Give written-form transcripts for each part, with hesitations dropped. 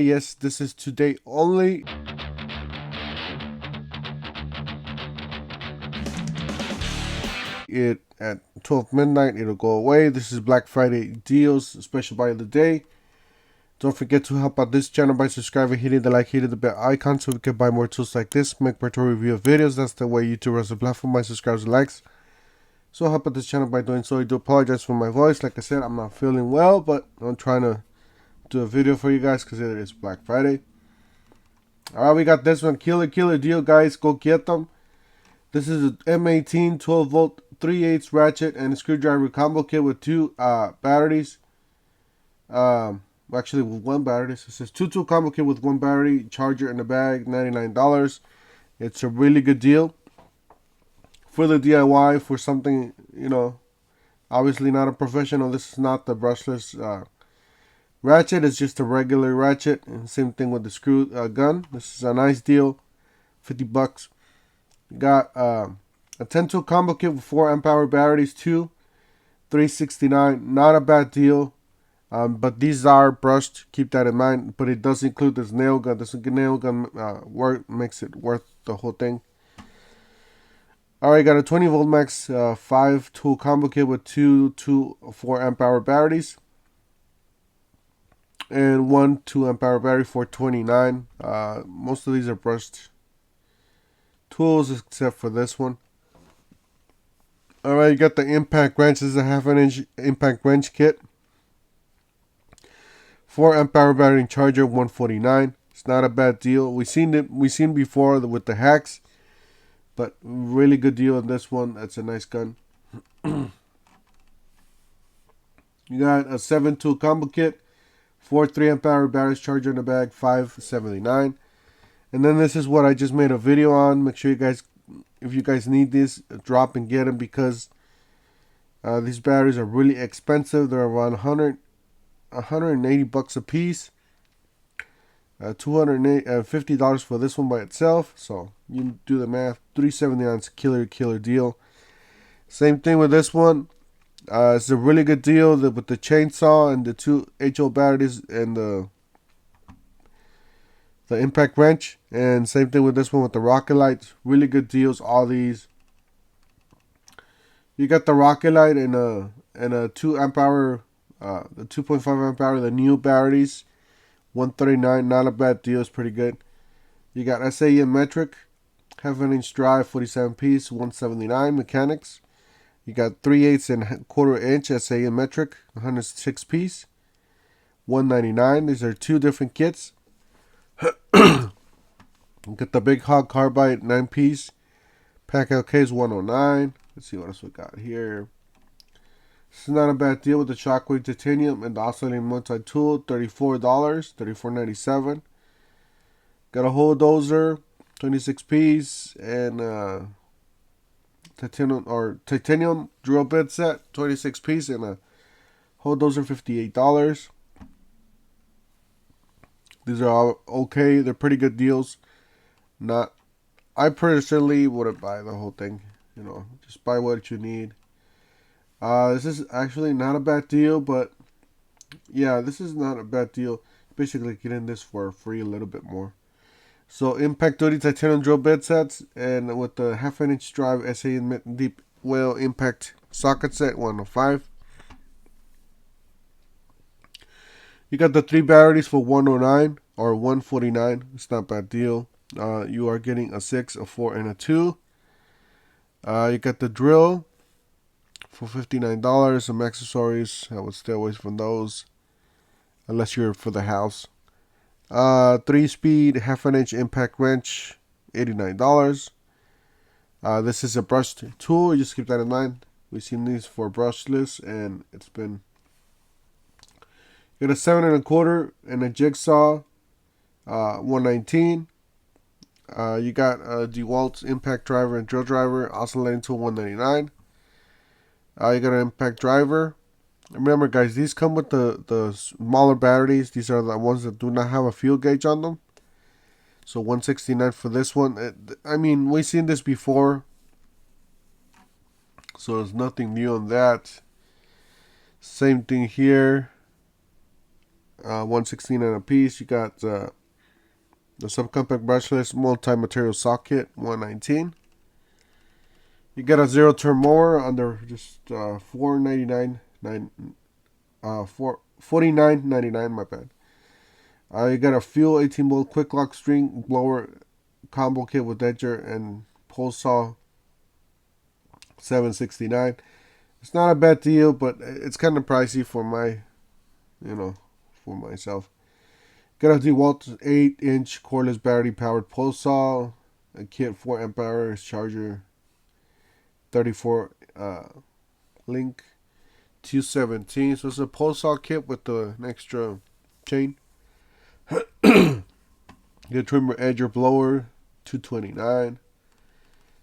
Yes, this is today only. It at 12 midnight, it'll go away. This is Black Friday deals, special buy of the day. Don't forget to help out this channel by subscribing, hitting the like, hitting the bell icon so we can buy more tools like this, make better review of videos. That's the way YouTube runs the platform by subscribers and likes. So help out this channel by doing so. I do apologize for my voice. Like I said, I'm not feeling well, but I'm trying to do a video for you guys because it is Black Friday. Alright, we got this one. Killer deal, guys. Go get them. This is an M18 12 volt 3/8 ratchet and a screwdriver combo kit with two batteries. Actually with one battery. So it says 2 combo kit with one battery, charger in the bag, $99. It's a really good deal for the DIY, for something, you know, obviously not a professional. This is not the brushless ratchet. It's just a regular ratchet. And same thing with the screw gun. This is a nice deal, $50. You got a 10-tool combo kit with 4 amp hour batteries, two, $369. Not a bad deal, but these are brushed. Keep that in mind. But it does include this nail gun. This nail gun makes it worth the whole thing. Alright, got a 20 volt max 5-tool combo kit with two 4 amp hour batteries and one 2 amp hour battery for $29. Most of these are brushed tools except for this one. Alright, you got the impact wrench. This is a 1/2 inch impact wrench kit. 4 amp hour battery and charger, $149. It's not a bad deal. We've seen before with the hacks, but really good deal on this one. That's a nice gun. You got a 7-tool combo kit, 4 3 amp hour batteries, charger in the bag, $579. And then this is what I just made a video on. Make sure you guys, if you guys need this, drop and get them, because these batteries are really expensive. They're around $180 a piece. $250 for this one by itself. So you do the math. $379 is a killer deal. Same thing with this one. It's a really good deal with the chainsaw and the 2 HO batteries and the impact wrench. And same thing with this one with the rocket lights. Really good deals, all these. You got the rocket light and a 2 amp hour, the 2.5 amp hour, the new batteries, $139. Not a bad deal. It's pretty good. You got SAE metric, 1/2 inch drive, 47 piece, $179. Mechanics. You got 3/8 and 1/4 inch SAE metric, 106 piece, $199. These are two different kits. You got the Big Hog carbide 9 piece. Pack LK is $109. Let's see what else we got here. This is not a bad deal with the Shockwave titanium and the oscillating multi-tool, $34, $34.97. Got a hole dozer, 26 piece, and titanium drill bit set, 26 piece, and a hole dozer, $58. These are all okay. They're pretty good deals. Not, I personally wouldn't buy the whole thing. You know, just buy what you need. This is actually not a bad deal, but yeah, this is not a bad deal. Basically, getting this for free, a little bit more. So, impact duty titanium drill bit sets, and with the 1/2 inch drive SA deep well impact socket set, $105. You got the 3 batteries for $109 or $149. It's not a bad deal. You are getting a 6, a 4, and a 2. You got the drill for $59. Some accessories, I would stay away from those unless you're for the house. 3-speed 1/2 inch impact wrench, $89. This is a brushed tool. You just keep that in mind. We've seen these for brushless, and it's been. You got a 7 1/4 and a jigsaw, $119. You got a DeWalt impact driver and drill driver, oscillating tool, $199. You got an impact driver. Remember, guys, these come with the smaller batteries. These are the ones that do not have a fuel gauge on them. So $169 for this one. I mean, we've seen this before, so there's nothing new on that. Same thing here. $169 a piece. You got the subcompact brushless multi-material socket, $119. You get a zero turn mower under just $49.99. $49.99. My bad. You got a fuel 18-volt quick lock string blower combo kit with edger and pole saw, $769. It's not a bad deal, but it's kind of pricey for for myself. Got a DeWalt 8-inch cordless battery powered pole saw, a kit 4 amp hours charger, 34 link, 217. So it's a pole saw kit with an extra chain. Get trimmer edger blower, $229.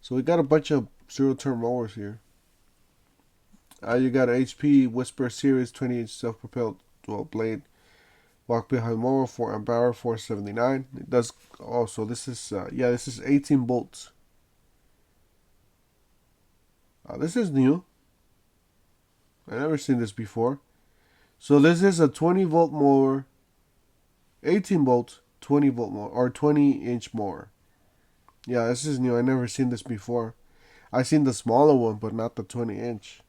So we got a bunch of zero turn mowers here. You got an HP Whisper Series 20-inch self-propelled dual blade walk behind mower, 4 amp hour, $479. It does also. This is 18 volts. This is new. I never seen this before. So this is a 20-volt mower, 18 volts, 20-volt mower, or 20-inch mower. Yeah, this is new. I never seen this before. I seen the smaller one, but not the 20-inch.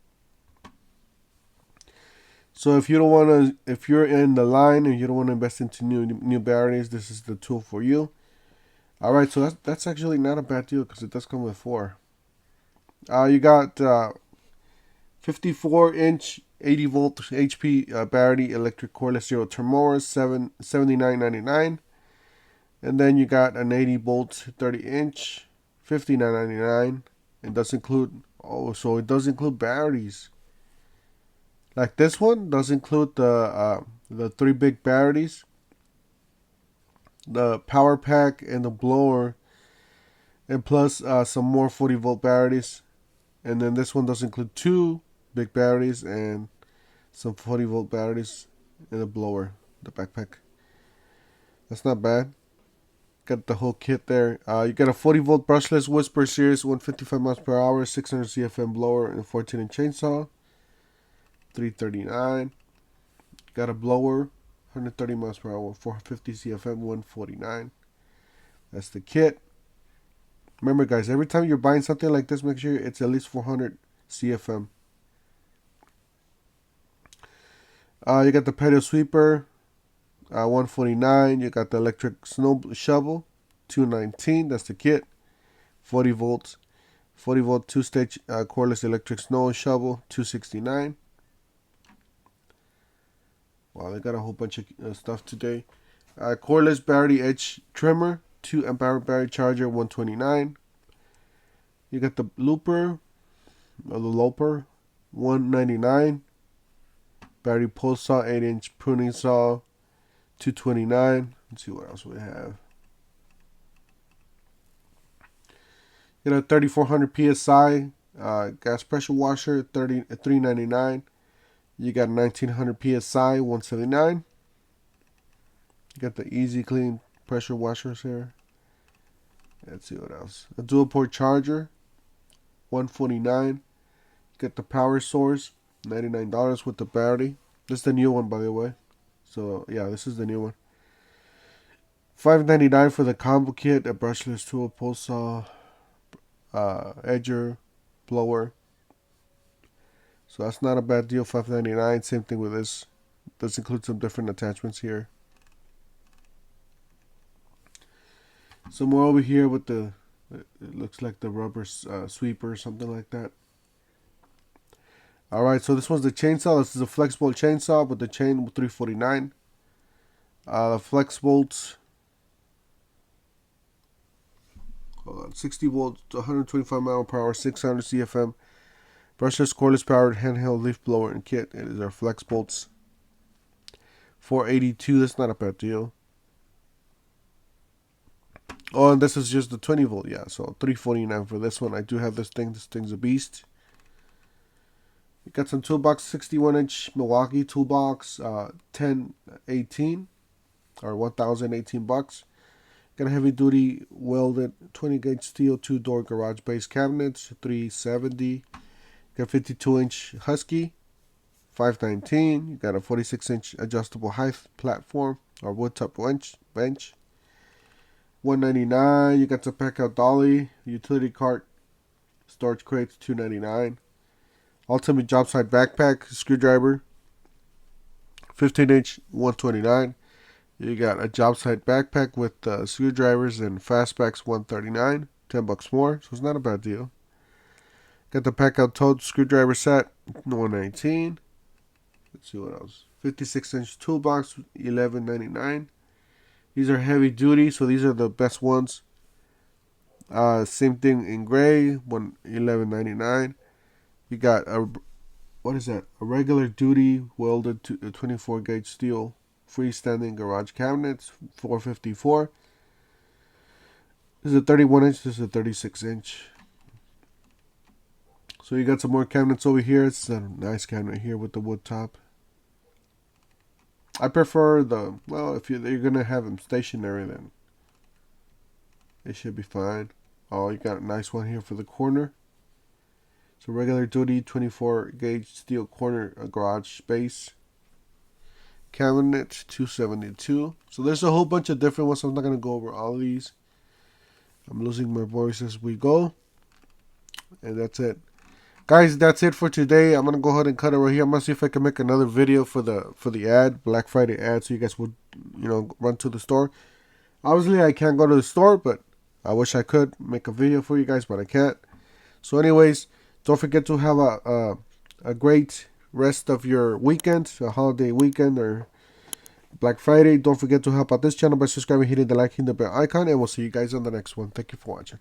So if you're in the line and you don't want to invest into new batteries, this is the tool for you. All right, so that's actually not a bad deal because it does come with 4. You got 54-inch 80-volt HP battery electric cordless zero turn mower, $79.99, and then you got an 80-volt 30-inch, $59.99. It does include it does include batteries. Like this one does include the 3 big batteries, the power pack, and the blower, and plus some more 40-volt batteries. And then this one does include 2 big batteries and some 40-volt batteries and the blower, the backpack. That's not bad. Got the whole kit there. You got a 40-volt brushless Whisper Series 155 miles per hour, 600 CFM blower, and a 14-inch chainsaw, $339. Got a blower, 130 miles per hour, 450 CFM, $149. That's the kit. Remember, guys, every time you're buying something like this, make sure it's at least 400 CFM. You got the pedal sweeper, $149. You got the electric snow shovel, $219. That's the kit. 40 volts, 40-volt 2-stage cordless electric snow shovel, $269. Wow, they got a whole bunch of stuff today. Cordless battery edge trimmer, 2 amp hour battery charger, $129. You got the looper, or the loper, $199. Battery pole saw, 8-inch pruning saw, $229. Let's see what else we have. You got a 3400 psi gas pressure washer, $399. You got 1900 psi, $179. You got the Easy Clean pressure washers here. Let's see what else. A dual port charger, $149. You got the power source, $99 with the battery. This is the new one, by the way. So yeah, this is the new one. $5.99 for the combo kit, a brushless tool, pole saw, edger, blower. So that's not a bad deal. $5.99. Same thing with this. Does include some different attachments here. Some more over here with the, it looks like the rubber sweeper or something like that. Alright, so this one's the chainsaw. This is a flexible chainsaw with the chain, $349. The flex bolts, 60 volts, 125 mile per hour, 600 CFM. Brushless cordless powered handheld leaf blower and kit. It is our flex bolts, $482. That's not a bad deal. Oh, and this is just the 20 volt. Yeah, so $349 for this one. I do have this thing. This thing's a beast. We got some toolbox, 61-inch Milwaukee toolbox, 1018 or $1,018. Got a heavy duty welded 20 gauge steel 2-door garage base cabinets, $370. Got 52-inch Husky, $519. You got a 46-inch adjustable height platform or wood top bench. $199. You got the pack out dolly, utility cart, storage crates, $299. Ultimate job site backpack, screwdriver, 15-inch, $129. You got a job site backpack with screwdrivers and fastbacks, $139. $10 more, so it's not a bad deal. Got the pack out toad screwdriver set, $119. Let's see what else. 56-inch toolbox, $11.99. These are heavy duty, so these are the best ones. Same thing in gray, $11.99. You got a, what is that? A regular duty welded 24 gauge steel freestanding garage cabinets, $454. This is a 31-inch. This is a 36-inch. So you got some more cabinets over here. It's a nice cabinet here with the wood top. I prefer the, well, if you're going to have them stationary, then it should be fine. Oh, you got a nice one here for the corner. It's a regular duty 24 gauge steel corner garage space cabinet, $272. So there's a whole bunch of different ones. I'm not going to go over all of these. I'm losing my voice as we go. And that's it. Guys, that's it for today. I'm going to go ahead and cut it right here. I'm going to see if I can make another video for the ad, Black Friday ad, so you guys would, run to the store. Obviously, I can't go to the store, but I wish I could make a video for you guys, but I can't. So anyways, don't forget to have a great rest of your weekend, a holiday weekend or Black Friday. Don't forget to help out this channel by subscribing, hitting the like, hitting the bell icon, and we'll see you guys on the next one. Thank you for watching.